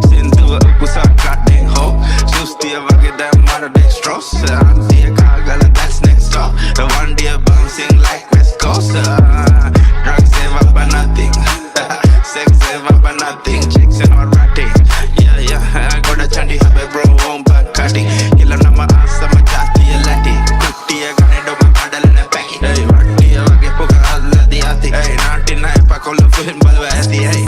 Sinduwa usa goddamn hoe. Juicy wage that mother they stross. Auntie Kagala that's next door. The one day bouncing like West Coast. Drugs save up for nothing. Sex save up for nothing. Chicks and all ratting. Yeah, yeah. I got a chandy habe bro home back cutting. Killer nama asa ma jati lati. Kutti gane do ma padal na paki. Hey, vatti wage puga alla diati. Hey, 99 pa kollu film balwa ati. Hey.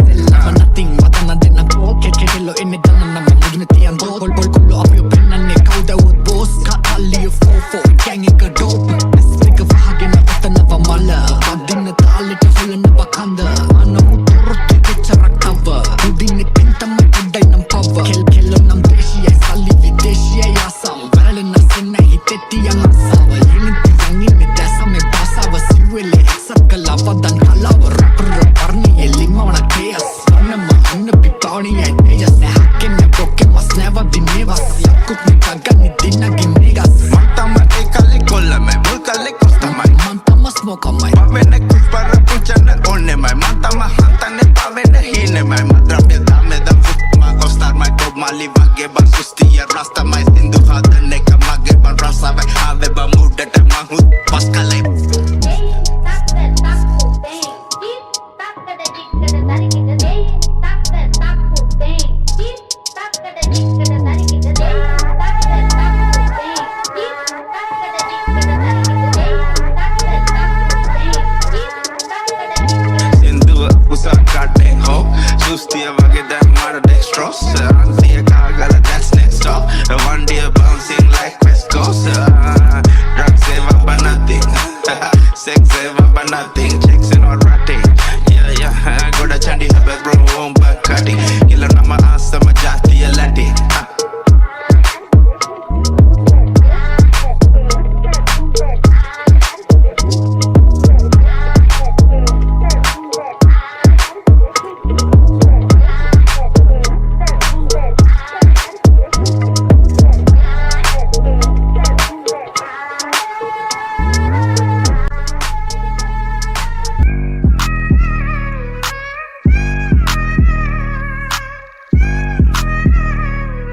Nothing matana denna go kekelo enne danna nama mudune tiyan do kol kullu apiyo pennanne kauda wood boss katali fofo gang එක dope stick වහගෙන ඔතනව මල පදින්න තාලෙට හොලන බකන්ද අනමුතරොත් කෙචරක් තව උදින්න පින්තම උඩයි නම් පව කෙල්ලෝ නම් දේශියයි සල්ලි විදේශියයි ආසාව වැරලෙන්න සෙන්න හිතෙතියන් ආසාව යුනිටි යන්නේ දැසමේ පාසාව සිවෙලේ එක්සත් කලාව දන් කලාව රැපර් පර්ණි එලිමවන කේස් අන්න පිපාණි ඇයි just hacking a broken was never the nevas yakut me kagani dinagi niggas Mantama ekale kollame mulkale kostama mantama smoke my pavene kuspara puchana onne my mantama hantane pavene hine my madrapya dame da futma kostar my top mali vage ban sustiya rasta my sindu hadane kamage ban rasa vai ave ba mudata mahut paskale Juicy wage that mother they stross. Auntie Kagala that's next door. The one day bouncing like West Coast. Drugs save up for nothing. Sex save up for nothing. Chicks and all ratting. Yeah, yeah. I got a chandy habe bro home back cutting. Killer nama asa ma jati lati.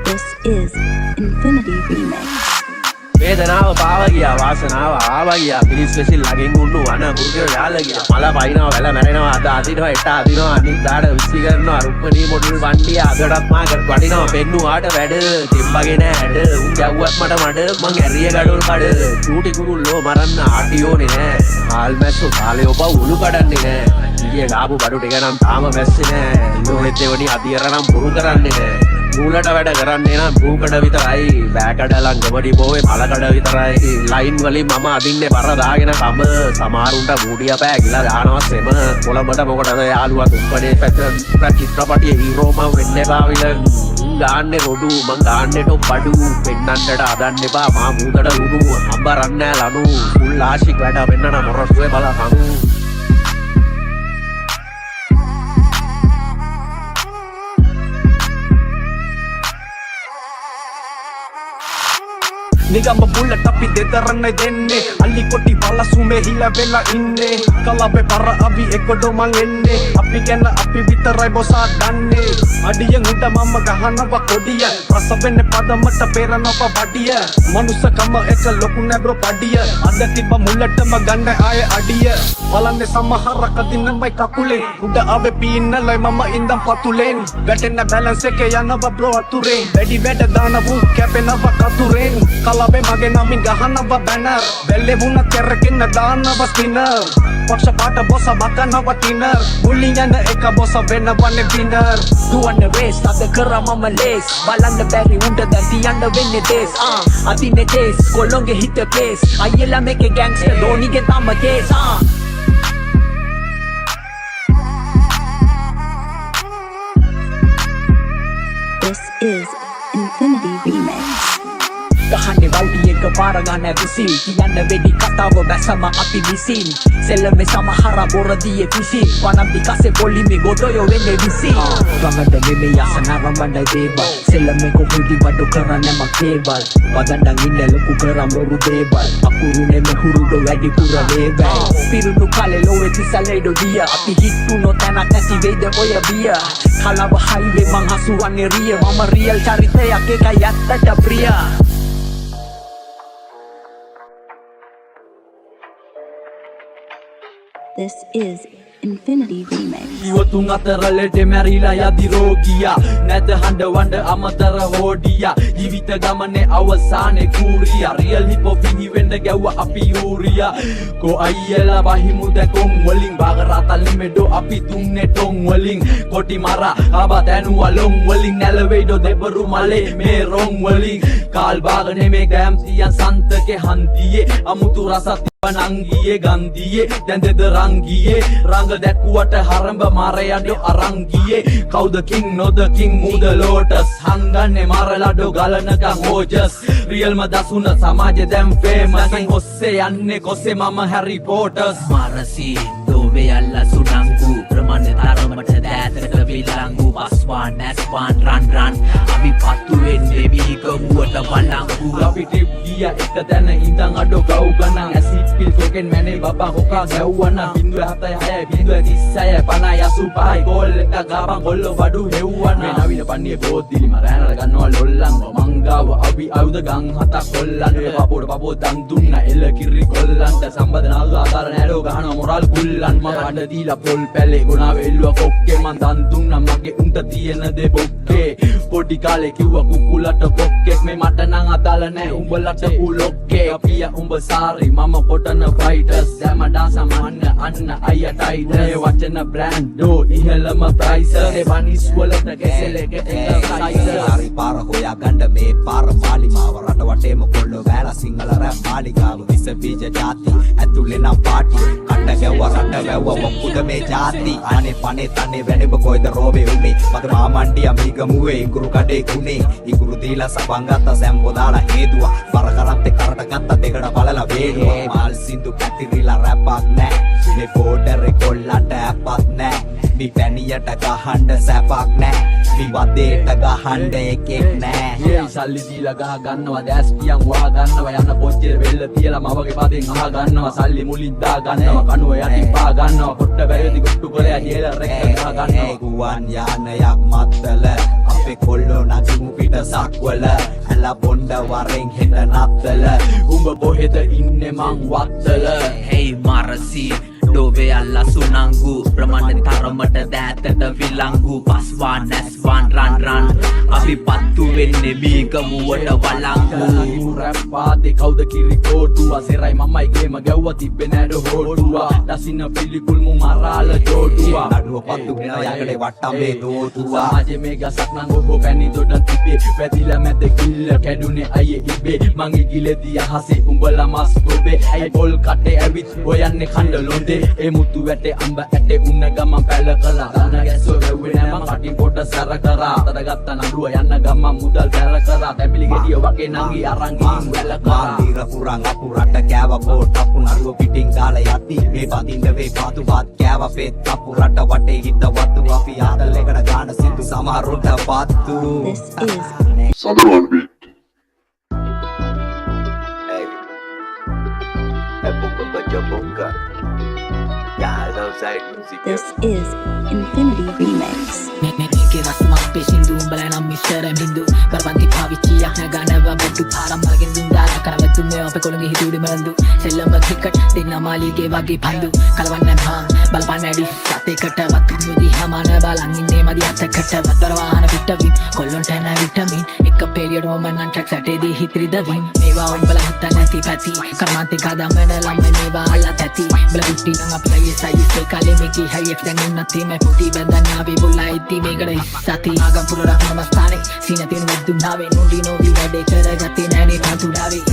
This is Infinity Remix. වේදනාව පාව ගියා වාසනාව ආව ගියා Philips වෙසිල් ළඟින් උන්නු අන මුර්ගය යාල ගියා මල පයින්නවා වැල මැරෙනවා අද අදිනවා එට අදිනවා අනිත් දාඩ විසි කරනවා රුක්මනී මොඩල් වණ්ඩිය අදටත් මාකට වඩිනවා පෙන්නුවාට වැඩ තිම්බගේ නෑ හැඩ උන් ගැව්වත් මට මඩ මං ඇරිය ගඩොල් කඩ චූටි කුරුල්ලෝ මරන්න ආටියෝනේ නෑ හාල් මැස්සෝ කාලේ ඔබ උළු කඩන්නේ නෑ ඊයේ ගාපු බඩු ටික නම් තාම මැස්සේ නෑ ඉන්නෝනෙත් එවනි අදියර නම් පුරු කරන්නේ නෑ මූලට වැඩ කරන්නේ නම් බූකඩ විතරයි බෑකඩ ළඟමඩි බෝවේ මලකඩ විතරයි ලයින් වලින් මම අදින්නේ බර දාගෙන කම සමහරුන්ට මූඩිය පෑගිලා දානවා සෙම කොළඹට මොකටද යාළුවා තුම්පනේ පැත්ත චිත්‍රපටියේ හීරෝම වෙන්න එපා විලන් ගාන්නේ රොඩු මං ගාන්නේ ටොප් බඩු පෙන්නන්නට අදන්න එපා මා මූදට ලුණු අම්බරන්නේ ලනු ෆුල් ආශික් වැඩ වෙන්නන මොරස්සේ බල කනු නිගම බුල්ලට අපි දෙතරන්නේ දෙන්නේ අලි කොටි වලසුමේ හිල වෙලා ඉන්නේ කලබේ පර අපි එක්කොඩ මං එන්නේ අපි ගැන අපි විතරයි බොසා දන්නේ අඩියෙන් උඩ මම ගහනවා කොඩිය රස වෙන්නේ පදමට පෙරනවා බඩිය මනුස්සකම එක ලොකු නැබ්‍රෝ පඩිය අද තිබ්බ මුල්ලටම ගන්න ආය අඩිය බලන්නේ සමහරක දිනමයි කකුලේ උඩ ආවේ පීන්නලයි මම ඉඳන් පතුලෙන් වැටෙන්න බැලන්ස් එකේ යනවා බ්‍රෝ අතුරේ වැඩි වැඩ දානවු කැපෙනවා කතුරෙන් කලබේ මගේ නමින් ගහනවා බැනර් බැල්ලේ වුණ කරගෙන දානවා ස්පිනර් පක්ෂ පාට බොස බකනවා ටිනර් මුලින් යන එක බොස වෙනවන්නේ විනර් දුවන්න රේස් අද කරා මම ලේස් බලන්න බැරි උන්ට දැන් තියන්න වෙන්නේ දේස් අදින්නේ දේස් කොළොන්ගේ හිත ප්ලේස් අයියලා මේකේ ගෑන්ග්ස්ටර් ධෝනිගේ තම case This is Infinity Remix. ගහන්නේ වල්ඩියේ එක පාර ගන්න විසින් කියන්න වෙඩි කතාව බැසම අපි විසින් සෙල්ලමේ සමහර බොරදියේ පිසින් වනම් විකාසේ පොලිමේ ගොඩයෝ වෙන්නේ විසින් වගන්න මෙමේ යසනරම්බණ්ඩ දේවල් සෙල්ලමේ කොහොමද වඩු කරන්න මකේවල් වදණ්ඩන් ඉන්න ලොකු කරම් බොරු දේවල් අකුරුනේ මෙහුරුඩ වැඩි පුර වේවල් පිරුණු කාලේ ලෝවේ තිසලේඩෝ දිය අපි හිටුනෝ තැනක් නැති වෙයිද ඔය බිය කලව හයිවේ මං හසුවන්නේ රිය මම රියල් චරිතයක් එකයි ඇත්තට ප්‍රිය This is Infinity Remix. ඉවතුන් අතර ලෙඩ මැරිලා යදි රෝගියා නැත හඬ වඬ අමතර හෝඩියා ජීවිත ගමනේ අවසානේ කූරියා රියල් හිප් හොප් ඉවෙන්න ගැව්වා අපි යූරියා කෝ අයියලා වහිමු දැකොන් වලින් බාගරාතල් මෙඩෝ අපි තුන්නේ ටොන් වලින් කොටි මරා ආබා දැනුවා ලොන් වලින් නැලවෙයිඩෝ දෙබරු මලේ මේ රොන් වලින් කාල් බාගනේ මේ ගෑම් තියන් සන්තකේ හන්දියේ අමුතු රසත් Pananggiye gandiye dan the rangiye ranga දැක්කුවට හරඹ මාරයන්ඩෝ අරංගියේ කවුද king no the king මුද lotus හංගන්නේ මාරලඩෝ ගලනකන් ඕජස් රියල්ම දසුන සමාජෙ දැම් famous ඔස්සේ යන්නේ කොස්සේ මම හැරි පොටර්ස් මාරසි දෝවේ අල්ලා සුනංගු ප්‍රමාණය තරමට දෑතට විලංගු පස්වාන් නැස්වාන් රන් අපි පත්තු වෙන්නේ බීකමුවට බලංගු අපි ටිප් ගිය එක තැන ඉඳන් අඩෝ ගව් ගණන් ඇසිඩ් පිල් කොකෙන් මැනේ බබා හොකා ගැව්වන 0.76 0.36 50 ගෝල් එක ගාපන් ගොල්ලෝ බඩු හෙව්වන මේ නවිල පන්නේ බෝද්දිලි මරෑනට ගන්නවා ලොල්ලන් මංගාව අපි ආයුධ ගන් හතක් කොල්ලන් පපෝ දන් දුන්න එල කිරි කොල්ලන්ට සම්බදනාව ආකාර නෑඩෝ ගහනවා මොරල් කුල්ලන් මම අඬ දීලා පොල් පැලේ ගුණාව එල්ලුවා කොක්කේ මං දන් දුන්නා මගේ උන්ට තියෙන දේ බොක්කේ පොඩි කාලේ කිව්වා කුකුලට කොක්කෙක් මේ මට නම් අදාළ නෑ උඹලට උලොක්කේ අපිය උඹ සාරි මම කොටන ෆයිටර්ස් දැම ඩාන්ස් මන්න අන්න අයියා ටයිටර් වචන බ්‍රෑන්ඩෝ ඉහළම ප්‍රයිස් ඒ බනිස් වලට කෙසෙලක එක සයිස් හරි පාර හොයා ගන්න මේ පාර මාලිමාව රට වටේම කොල්ල වැලා සිංහල රැප් මාලිගාව විස බීජ ಜಾති ඇතුලේ නම් පාටි කඩ ගැව්වා රට වැව්වා මොකුද මේ ಜಾති අනේ පනේ තනේ වෙනබ කොයිද රෝවේ උනේ මගේ මාමණ්ඩිය මිගමුවේ ඉඟුරු කඩේ කුනේ ඉඟුරු දීලා සබන් ගත්ත සැම්බෝ දාලා හේදුවා බර කරත් කරට ගත්ත දෙකට බලලා වේලුවා මාල් සින්දු පැතිරිලා රැපක් නෑ මේ ෆෝඩර් කොල්ලට ඇපක් නෑ මේ පැණියට ගහන්න සැපක් නෑ මේ වදේට ගහන්න එකෙක් නෑ සල්ලි දීලා ගහ ගන්නවා දැස් පියන් වහ ගන්නවා යන පොච්චේ වෙල්ල තියලා මවගේ පදෙන් අහ ගන්නවා සල්ලි මුලින් දා ගන්නවා කනුව යටින් පා ගන්නවා පොට්ට බැරිදි ගොට්ටු කොලයා ජේල රෙක්ක ගහ ගන්නවා ගුවන් යානයක් මත්තල අපේ කොල්ලෝ නගිමු පිට සක්වල ඇල බොණ්ඩ වරෙන් හෙට නත්තල උඹ කොහෙද ඉන්නේ මං Wattala Hey Marasi Dove alla sunangu Pramane taramata dෑතට විලංගු පස්වාන් නැස්වාන් රන් අපි පත්තු වෙන්නේ බීගමුවට වලංගු රැප් පාදේ කවුද කිරි කෝටුවා සෙරයි මමයි ගේම ගැව්වා තිබ්බේ නෑඩ හෝටුවා දසින පිළිකුල් මු මරාල ජෝටුවා නඩුව පත්තු වෙන යකඩේ වට්ටම්බේ දෝතුවා සමාජෙ මේ ගසක් නං ඔබ පැණි දොඩ තිබේ වැදිලා මැද කිල්ල කැඩුනේ අයියේ ඉබේ මං ඉගිලෙදී අහසේ උඹලා මස් ගොබේ ඇයි පොල් කටේ ඇවිත් හොයන්නේ කණ්ඩ ලොන්දේ ඒ මුතු වැටේ අඹ ඇටේ උන්න ගමන් පැල කළා ගන්න ගැස්සෝ වැව්වේ නෑ මං කටින් පොඩ සැර කරා අතට ගත්ත නඩුව යන්න ගමන් මුදල් බැර කරා තැඹිලි ගෙඩිය වගේ නංගි අරන් ගිහින් වැල කරා මාන්දීර පුරන් අපුරට කෑව පොට් අපු නඩුව පිටින් දාලා යති මේ බඳින්න වේ පාතුවත් කෑව පෙත් අපුරට වටේ හිට වතු අපි ආදල් එකට ගාන සින්දු සමහරුන්ට පත්තු This is Southern beat. This is Infinity Remix. මේකේ රස්මක් පෙසින්දු උඹලා නම් මිස්ටර් බින්දු බරපන්ති පාවිච්චියක් නගනව බඩු පාරම්මලගෙන් දුන් දාලා කරවතු මේ අපේ කොළඹ හිතුවේ මරන්දු සෙල්ලම ක්‍රිකට් දෙන්න මාලිගේ වගේ පන්දු කලවන්න බං බලපන්න ඇඩි සතේකට වතු මුදි හමාන බලන් ඉන්නේ මදි අතකට වතර වාහන පිටවින් කොල්ලොන්ට නැ විටමින් එක පීරියඩ් මොමන් නම් ට්‍රැක් සැටේදී හිත්‍රි දවින් මේවා උඹලා හිත නැති පැති කර්මාන්තේ කදම්මන ළම මේවා අල්ලා තැති බල පිටි නම් අපලයි සයිස් කාලේ මේකී හයියක් දැන් නැති මේ පුටි බඳන් ආවේ බුල්ලා ඉති මේකට සති ආගම් පුර රහම ස්ථානේ සීන තියෙන වද්දුනාවේ නුඩි නෝවි වැඩේ කරගත්තේ නැනේ පතුඩාවේ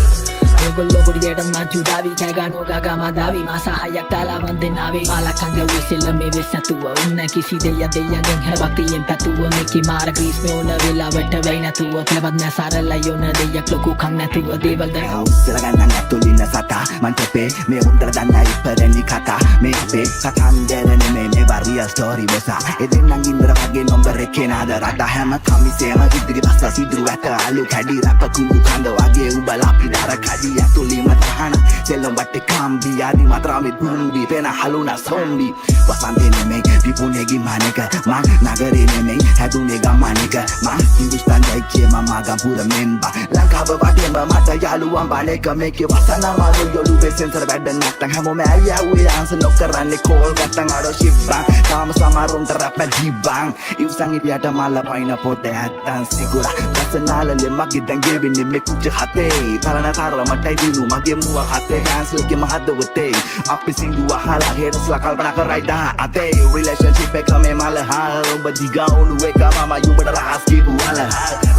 මේගොල්ලෝ හොරියට මංචු දාවි කෑගනෝ ගගම දාවි මාසාහයක් දාලා වන්දනාවේ මාලකංග විසිල්ල මේ වෙස් නැතුව උන්න කිසි දෙයගෙන් හැබක්තියෙන් පැතුව මේකි මාර ග්‍රීස් මේ ඕන වෙලාවට වෙයි නැතුව පෙලවත් නෑ සරලයි ඕන දෙයක් ලොකු කම් නැතුව දේවල් දැන් උස්සලගන්න ඇතුලින්න සතා මන්ටපේ මේ උන්දර දන්න ඉපරණි කතා මේ අපේ කතන්දර නෙමේ මේ වරිය ස්ටෝරි බොසා එදෙන්නන් ඉන්දර වගේ නොම්බර එකේ නාද රට හැම කමිසේම ඉදිරි බස්ස සිදුරු ඇත අලු කැඩි රැප කුඩු කඳ වගේ උඹලා අපි දර කඩි ඇතුලිම තහන සෙල්ලම් වටේ කාම්බි ආදි මාත්‍රාමේ දුම්බි පෙන හලුනා සොම්බි වසන්තේ නෙමේ පිපුනේගි මානක මං නගරේ නෙමේ හැදුනේ ගමනික මං හින්දුස්තාන් ජයිකේ මම ගම්පුර මෙම්බා ලංකාව වටේම මට යාළුවන් බණේක මේකේ වසනමාරු යොළුවේ සෙන්සර් වැඩ නැත්තම් හැමෝම ඇයුවේ ආන්සර් නොකරන්නේ කෝල් ගත්තන් අඩෝ ෂිප්පා තාම සමරුන්ට රැප් ජීබන් ඉවසන් ඉතියට මල්ල පයින් පොතේ හැත්තන් සිගුරා personale magi dangebini me kuch hate tarana taramattai dinu mage muwa hate cancel ke mahadawate api sindu ahala haters la kalpana karai da ate relationship ek me mal hal oba diga oluwe ka mama yubada rahas kipu wala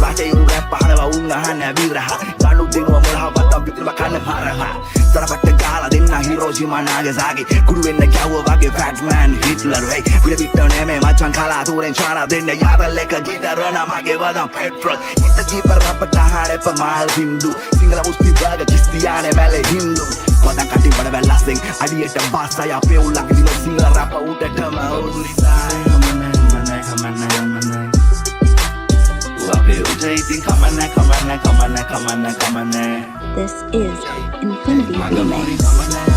rate yu rap pahalawa unna hana viraha ganu dinu amala bata bitir bakana haraha tarapatta gala denna hiroshima nagasaki kudu wenna kyawa wage fat man hitler hey pila bitone me machan kala turen chana denna yadaleka gitarana mage wadam petrol ita keeper rapata hare pamal hindu singala musti baga kristiane mele hindu wadan kati bada bella sing adiyata basa ya pe ulla kidino singala rapa utata ma ulisa kamana wape utai kamana This is Infinity Remix.